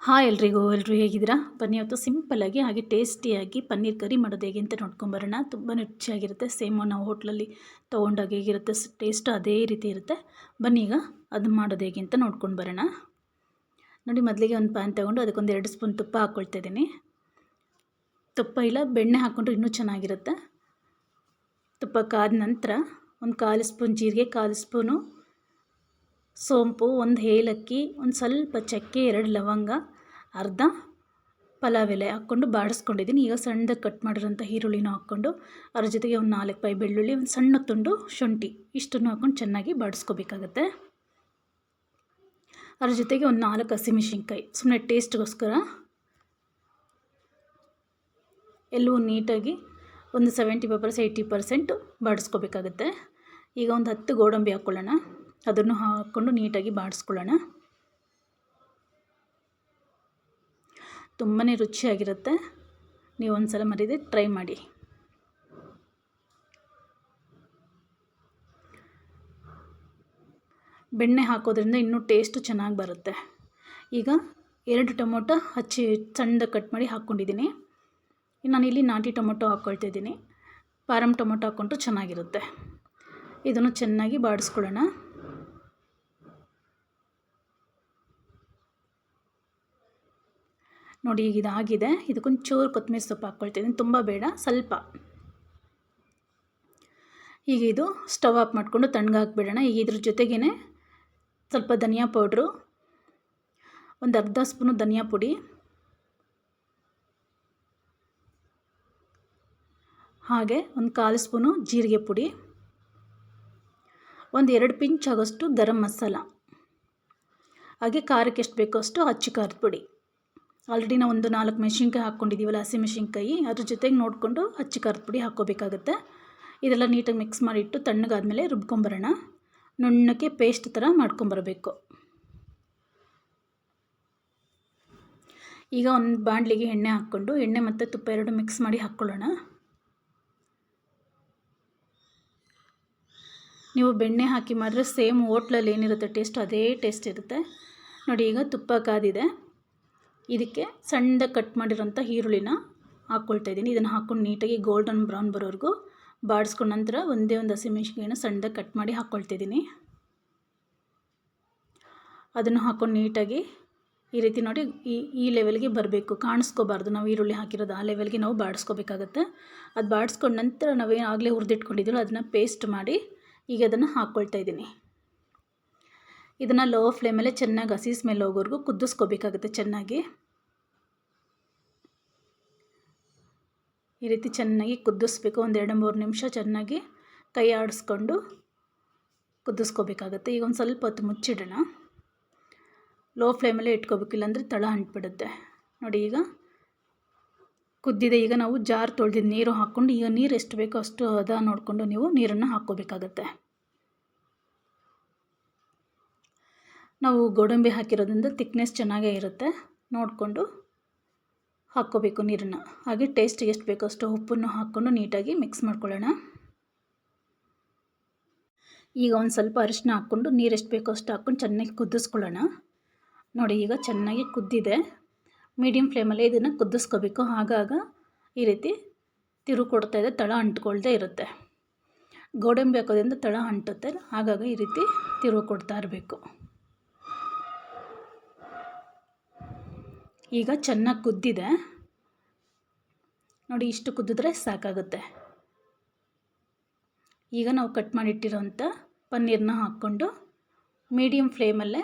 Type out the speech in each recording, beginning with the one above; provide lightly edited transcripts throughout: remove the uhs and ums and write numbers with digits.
Hi ಎಲ್ಲರೂ ಹೇಗಿದ್ದೀರಾ? ಬನ್ನಿ ಇವತ್ತು ಸಿಂಪಲ್ಲಾಗಿ ಹಾಗೆ ಟೇಸ್ಟಿಯಾಗಿ ಪನ್ನೀರ್ ಕರಿ ಮಾಡೋದು ಹೇಗೆ ಅಂತ ನೋಡ್ಕೊಂಬರೋಣ. ತುಂಬಾ ರುಚಿಯಾಗಿರುತ್ತೆ. ಸೇಮ್ ನಾವು ಹೋಟ್ಲಲ್ಲಿ ತೊಗೊಂಡಾಗ ಹೇಗಿರುತ್ತೆ ಟೇಸ್ಟ್ ಅದೇ ರೀತಿ ಇರುತ್ತೆ. ಬನ್ನಿ ಈಗ ಅದನ್ನ ಮಾಡೋದು ಹೇಗೆ ಅಂತ ನೋಡ್ಕೊಂಡು ಬರೋಣ. ನೋಡಿ, ಮೊದಲಿಗೆ ಒಂದು ಪ್ಯಾನ್ ತೊಗೊಂಡು ಅದಕ್ಕೊಂದು 2 ಸ್ಪೂನ್ ತುಪ್ಪ ಹಾಕ್ಕೊಳ್ತಾ ಇದ್ದೀನಿ. ತುಪ್ಪ ಇಲ್ಲ ಬೆಣ್ಣೆ ಹಾಕ್ಕೊಂಡ್ರೆ ಇನ್ನೂ ಚೆನ್ನಾಗಿರುತ್ತೆ. ತುಪ್ಪ ಕಾದ ನಂತರ ಒಂದು 1/4 ಸ್ಪೂನ್ ಜೀರಿಗೆ, 1/4 ಸ್ಪೂನು ಸೋಂಪು, 1 ಏಲಕ್ಕಿ, ಒಂದು ಸ್ವಲ್ಪ ಚಕ್ಕೆ, 2 ಲವಂಗ, ಅರ್ಧ ಪಲಾವ್ ಎಲೆ ಹಾಕ್ಕೊಂಡು ಬಾಡಿಸ್ಕೊಂಡಿದ್ದೀನಿ. ಈಗ ಸಣ್ಣದಾಗಿ ಕಟ್ ಮಾಡಿರೋಂಥ ಈರುಳ್ಳಿನ ಹಾಕ್ಕೊಂಡು ಅದ್ರ ಜೊತೆಗೆ ಒಂದು 4 ಬೆಳ್ಳುಳ್ಳಿ, ಒಂದು ಸಣ್ಣ ತುಂಡು ಶುಂಠಿ ಇಷ್ಟನ್ನು ಹಾಕ್ಕೊಂಡು ಚೆನ್ನಾಗಿ ಬಾಡಿಸ್ಕೋಬೇಕಾಗತ್ತೆ. ಅದ್ರ ಜೊತೆಗೆ ಒಂದು 4 ಹಸಿಮೆಣಸಿನ್ಕಾಯಿ ಸುಮ್ಮನೆ ಟೇಸ್ಟ್ಗೋಸ್ಕರ ಎಲ್ಲವೂ ನೀಟಾಗಿ ಒಂದು 70% 80% ಬಾಡಿಸ್ಕೋಬೇಕಾಗತ್ತೆ. ಈಗ ಒಂದು 10 ಗೋಡಂಬಿ ಹಾಕ್ಕೊಳ್ಳೋಣ. ಅದನ್ನು ಹಾಕ್ಕೊಂಡು ನೀಟಾಗಿ ಬಾಡಿಸ್ಕೊಳ್ಳೋಣ. ತುಂಬಾ ರುಚಿಯಾಗಿರುತ್ತೆ. ನೀವು ಒಂದು ಸಲ ಮರೀದೆ ಟ್ರೈ ಮಾಡಿ. ಬೆಣ್ಣೆ ಹಾಕೋದ್ರಿಂದ ಇನ್ನೂ ಟೇಸ್ಟು ಚೆನ್ನಾಗಿ ಬರುತ್ತೆ. ಈಗ 2 ಟೊಮೊಟೊ ಸಣ್ಣದಾಗಿ ಕಟ್ ಮಾಡಿ ಹಾಕ್ಕೊಂಡಿದ್ದೀನಿ. ನಾನಿಲ್ಲಿ ನಾಟಿ ಟೊಮೊಟೊ ಹಾಕ್ಕೊಳ್ತಿದ್ದೀನಿ. ಪಾರಮ್ ಟೊಮೊಟೊ ಹಾಕ್ಕೊಂಡ್ರು ಚೆನ್ನಾಗಿರುತ್ತೆ. ಇದನ್ನು ಚೆನ್ನಾಗಿ ಬಾಡಿಸ್ಕೊಳ್ಳೋಣ. ನೋಡಿ, ಈಗ ಇದಾಗಿದೆ. ಇದಕ್ಕೊಂಚೂರು ಕೊತ್ತಂಬರಿ ಸೊಪ್ಪು ಹಾಕ್ಕೊಳ್ತಿದ್ದೀನಿ, ತುಂಬ ಬೇಡ, ಸ್ವಲ್ಪ. ಈಗ ಇದು ಸ್ಟವ್ ಆಫ್ ಮಾಡಿಕೊಂಡು ತಣ್ಣಗಾಕ್ಬಿಡೋಣ. ಈಗ ಇದ್ರ ಜೊತೆಗೇ ಸ್ವಲ್ಪ ಧನಿಯಾ ಪೌಡ್ರು, ಒಂದು ಅರ್ಧ ಸ್ಪೂನು ಧನಿಯಾ ಪುಡಿ, ಹಾಗೆ ಒಂದು 1/4 ಸ್ಪೂನು ಜೀರಿಗೆ ಪುಡಿ, ಒಂದು 2 ಪಿಂಚ್ ಆಗೋಷ್ಟು ಗರಂ ಮಸಾಲ, ಹಾಗೆ ಖಾರಕ್ಕೆ ಎಷ್ಟು ಬೇಕೋ ಅಷ್ಟು ಅಚ್ಚ ಖಾರದ ಪುಡಿ. ಆಲ್ರೆಡಿ ನಾವು ಒಂದು 4 ಮೆಣಸಿನ್ಕಾಯಿ ಹಾಕ್ಕೊಂಡಿದ್ದೀವಲ್ಲ, ಹಸಿಮೆಣಸಿನ್ಕಾಯಿ, ಅದ್ರ ಜೊತೆಗೆ ನೋಡಿಕೊಂಡು ಅಚ್ಚ ಖಾರದ ಪುಡಿ ಹಾಕ್ಕೋಬೇಕಾಗತ್ತೆ. ಇದೆಲ್ಲ ನೀಟಾಗಿ ಮಿಕ್ಸ್ ಮಾಡಿಟ್ಟು ತಣ್ಣಗಾದ್ಮೇಲೆ ರುಬ್ಕೊಂಬರೋಣ. ನುಣ್ಣಕ್ಕೆ ಪೇಸ್ಟ್ ಥರ ಮಾಡ್ಕೊಂಬರಬೇಕು. ಈಗ ಒಂದು ಬಾಣಲಿಗೆ ಎಣ್ಣೆ ಹಾಕ್ಕೊಂಡು ಎಣ್ಣೆ ಮತ್ತು ತುಪ್ಪ 2 ಮಿಕ್ಸ್ ಮಾಡಿ ಹಾಕ್ಕೊಳ್ಳೋಣ. ನೀವು ಬೆಣ್ಣೆ ಹಾಕಿ ಮಾಡಿದ್ರೆ ಸೇಮ್ ಹೋಟ್ಲಲ್ಲಿ ಏನಿರುತ್ತೆ ಟೇಸ್ಟ್ ಅದೇ ಟೇಸ್ಟ್ ಇರುತ್ತೆ. ನೋಡಿ, ಈಗ ತುಪ್ಪ ಕಾದಿದೆ. ಇದಕ್ಕೆ ಸಣ್ಣದಾಗಿ ಕಟ್ ಮಾಡಿರೋಂಥ ಈರುಳ್ಳಿನ ಹಾಕ್ಕೊಳ್ತಾ ಇದ್ದೀನಿ. ಇದನ್ನು ಹಾಕ್ಕೊಂಡು ನೀಟಾಗಿ ಗೋಲ್ಡನ್ ಬ್ರೌನ್ ಬರೋವರೆಗೂ ಬಾಡಿಸ್ಕೊಂಡ ನಂತರ ಒಂದೇ ಒಂದು ಹಸಿಮೆಣಸಿನ್ಕಾಯಿನ ಸಣ್ಣದಾಗಿ ಕಟ್ ಮಾಡಿ ಹಾಕ್ಕೊಳ್ತಿದ್ದೀನಿ. ಅದನ್ನು ಹಾಕ್ಕೊಂಡು ನೀಟಾಗಿ ಈ ರೀತಿ ನೋಡಿ ಈ ಲೆವೆಲ್ಗೆ ಬರಬೇಕು, ಕಾಣಿಸ್ಕೋಬಾರ್ದು. ನಾವು ಈರುಳ್ಳಿ ಹಾಕಿರೋದು ಆ ಲೆವೆಲ್ಗೆ ನಾವು ಬಾಡಿಸ್ಕೋಬೇಕಾಗತ್ತೆ. ಅದು ಬಾಡಿಸ್ಕೊಂಡ ನಂತರ ನಾವೇನು ಆಗಲೇ ಹುರಿದಿಟ್ಕೊಂಡಿದ್ದೀವೋ ಅದನ್ನು ಪೇಸ್ಟ್ ಮಾಡಿ ಈಗ ಅದನ್ನು ಹಾಕ್ಕೊಳ್ತಾ ಇದ್ದೀನಿ. ಇದನ್ನು ಲೋ ಫ್ಲೇಮಲ್ಲೇ ಚೆನ್ನಾಗಿ ಹಸಿ ಸ್ಮೆಲ್ ಹೋಗೋವರೆಗೂ ಕುದಿಸ್ಕೋಬೇಕಾಗುತ್ತೆ. ಚೆನ್ನಾಗಿ ಈ ರೀತಿ ಚೆನ್ನಾಗಿ ಕುದಿಸ್ಬೇಕು. ಒಂದು 2-3 ನಿಮಿಷ ಚೆನ್ನಾಗಿ ಕೈ ಆಡಿಸ್ಕೊಂಡು ಕುದಿಸ್ಕೋಬೇಕಾಗತ್ತೆ. ಈಗ ಒಂದು ಸ್ವಲ್ಪ ಹೊತ್ತು ಮುಚ್ಚಿಡೋಣ. ಲೋ ಫ್ಲೇಮಲ್ಲೇ ಇಟ್ಕೋಬೇಕು, ಇಲ್ಲಾಂದರೆ ತಳ ಅಂಟ್ಬಿಡುತ್ತೆ. ನೋಡಿ, ಈಗ ಕುದ್ದಿದೆ. ಈಗ ನಾವು ಜಾರ್ ತೊಳೆದಿದ್ದು ನೀರು ಹಾಕ್ಕೊಂಡು ಈಗ ನೀರು ಎಷ್ಟು ಬೇಕೋ ಅಷ್ಟು ಹದ ನೋಡಿಕೊಂಡು ನೀವು ನೀರನ್ನು ಹಾಕ್ಕೋಬೇಕಾಗತ್ತೆ. ನಾವು ಗೋಡಂಬಿ ಹಾಕಿರೋದ್ರಿಂದ ತಿಕ್ನೆಸ್ ಚೆನ್ನಾಗೇ ಇರುತ್ತೆ. ನೋಡಿಕೊಂಡು ಹಾಕ್ಕೋಬೇಕು ನೀರನ್ನು. ಹಾಗೆ ಟೇಸ್ಟಿಗೆ ಎಷ್ಟು ಬೇಕೋ ಅಷ್ಟು ಉಪ್ಪನ್ನು ಹಾಕ್ಕೊಂಡು ನೀಟಾಗಿ ಮಿಕ್ಸ್ ಮಾಡ್ಕೊಳ್ಳೋಣ. ಈಗ ಒಂದು ಸ್ವಲ್ಪ ಅರಿಶಿನ ಹಾಕ್ಕೊಂಡು ನೀರು ಎಷ್ಟು ಬೇಕೋ ಅಷ್ಟು ಹಾಕ್ಕೊಂಡು ಚೆನ್ನಾಗಿ ಕುದಿಸ್ಕೊಳ್ಳೋಣ. ನೋಡಿ, ಈಗ ಚೆನ್ನಾಗಿ ಕುದ್ದಿದೆ. ಮೀಡಿಯಮ್ ಫ್ಲೇಮಲ್ಲೇ ಇದನ್ನು ಕುದಿಸ್ಕೋಬೇಕು. ಆಗಾಗ ಈ ರೀತಿ ತಿರು ಕೊಡ್ತಾ ಇದೆ, ತಳ ಅಂಟ್ಕೊಳ್ದೇ ಇರುತ್ತೆ. ಗೋಡಂಬಿ ಹಾಕೋದ್ರಿಂದ ತಳ ಅಂಟುತ್ತೆ. ಆಗಾಗ ಈ ರೀತಿ ತಿರು ಕೊಡ್ತಾ ಇರಬೇಕು. ಈಗ ಚೆನ್ನಾಗಿ ಕುದ್ದಿದೆ. ನೋಡಿ, ಇಷ್ಟು ಕುದ್ದಿದ್ರೆ ಸಾಕಾಗುತ್ತೆ. ಈಗ ನಾವು ಕಟ್ ಮಾಡಿಟ್ಟಿರೋಂಥ ಪನ್ನೀರನ್ನ ಹಾಕ್ಕೊಂಡು ಮೀಡಿಯಮ್ ಫ್ಲೇಮಲ್ಲೇ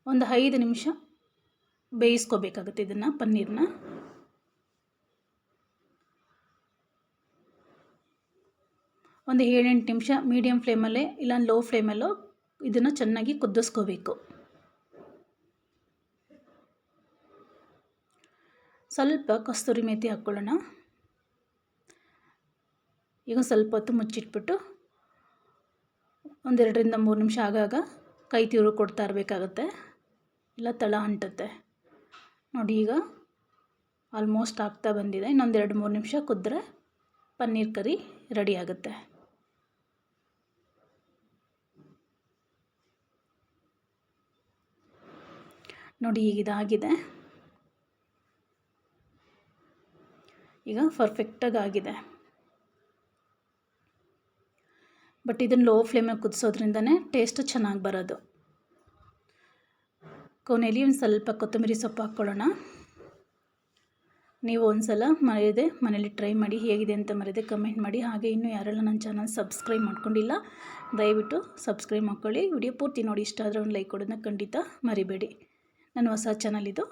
ಒಂದು 5 ನಿಮಿಷ ಬೇಯಿಸ್ಕೋಬೇಕಾಗುತ್ತೆ. ಇದನ್ನು ಪನ್ನೀರನ್ನ ಒಂದು 7-8 ನಿಮಿಷ ಮೀಡಿಯಮ್ ಫ್ಲೇಮಲ್ಲೇ ಇಲ್ಲ ಲೋ ಫ್ಲೇಮಲ್ಲೋ ಇದನ್ನು ಚೆನ್ನಾಗಿ ಕುದಿಸ್ಕೋಬೇಕು. ಸ್ವಲ್ಪ ಕಸ್ತೂರಿ ಮೇಥಿ ಹಾಕ್ಕೊಳ್ಳೋಣ. ಈಗ ಸ್ವಲ್ಪ ಹೊತ್ತು ಮುಚ್ಚಿಟ್ಬಿಟ್ಟು ಒಂದು 2-3 ನಿಮಿಷ ಆಗಾಗ ಕೈ ತಿರು ಕೊಡ್ತಾ ಇರಬೇಕಾಗತ್ತೆ, ಇಲ್ಲ ತಳ ಅಂಟುತ್ತೆ. ನೋಡಿ, ಈಗ ಆಲ್ಮೋಸ್ಟ್ ಆಗ್ತಾ ಬಂದಿದೆ. ಇನ್ನೊಂದು 2-3 ನಿಮಿಷ ಕುದ್ರೆ ಪನ್ನೀರ್ ಕರಿ ರೆಡಿ ಆಗುತ್ತೆ. ನೋಡಿ ಈಗ ಇದಾಗಿದೆ, ಈಗ ಪರ್ಫೆಕ್ಟಾಗಿ ಆಗಿದೆ. ಬಟ್ ಇದನ್ನು ಲೋ ಫ್ಲೇಮಲ್ಲಿ ಕುದಿಸೋದ್ರಿಂದನೇ ಟೇಸ್ಟು ಚೆನ್ನಾಗಿ ಬರೋದು. ಕೊನೆಯಲ್ಲಿ ಒಂದು ಸ್ವಲ್ಪ ಕೊತ್ತಂಬರಿ ಸೊಪ್ಪು ಹಾಕ್ಕೊಳ್ಳೋಣ. ನೀವು ಒಂದು ಸಲ ಮರೆಯದೆ ಮನೇಲಿ ಟ್ರೈ ಮಾಡಿ, ಹೇಗಿದೆ ಅಂತ ಮರೆಯದೆ ಕಮೆಂಟ್ ಮಾಡಿ. ಹಾಗೆ ಇನ್ನೂ ಯಾರೆಲ್ಲ ನನ್ನ ಚಾನಲ್ ಸಬ್ಸ್ಕ್ರೈಬ್ ಮಾಡ್ಕೊಂಡಿಲ್ಲ ದಯವಿಟ್ಟು ಸಬ್ಸ್ಕ್ರೈಬ್ ಮಾಡ್ಕೊಳ್ಳಿ. ವಿಡಿಯೋ ಪೂರ್ತಿ ನೋಡಿ, ಇಷ್ಟ ಆದರೆ ಒಂದು ಲೈಕ್ ಕೊಡೋದನ್ನ ಖಂಡಿತ ಮರಿಬೇಡಿ. ನನ್ನ ಹೊಸ ಚಾನಲ್ ಇದು,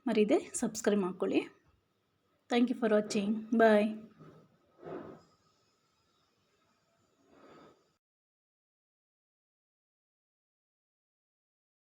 ಮರೀದೆ ಸಬ್ಸ್ಕ್ರೈಬ್ ಮಾಡ್ಕೊಳ್ಳಿ. Thank you for watching. Bye.